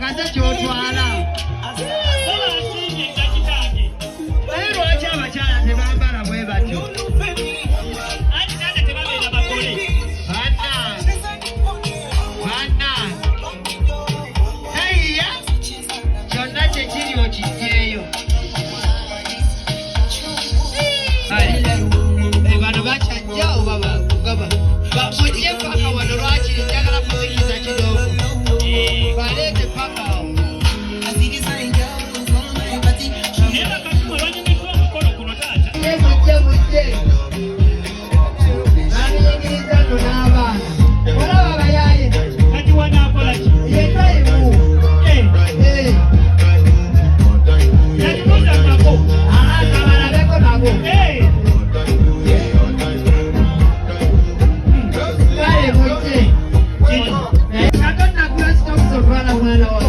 kaza kyotwala. Naye lwaki abakyala tebambala bwe batyo? Banna eyiya kyonna kyekiri okijjeeyo. Bano bakyajja oba bakugaba bamujje paka wano lwaki njagala kuzikiza kidogo baleete paka awo. Mujje naniyigiriza no n'abaana olaba bayaye yetaimu kabalabeko nabo. Kale mujje katonnagula sitokisi otwala mwana wange.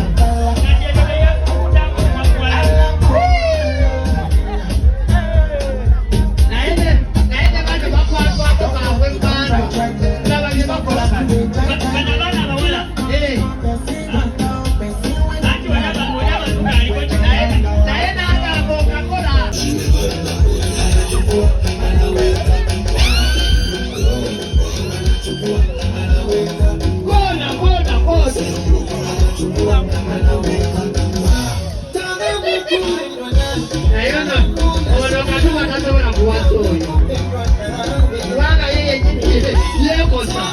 Kubanga yeye yekosa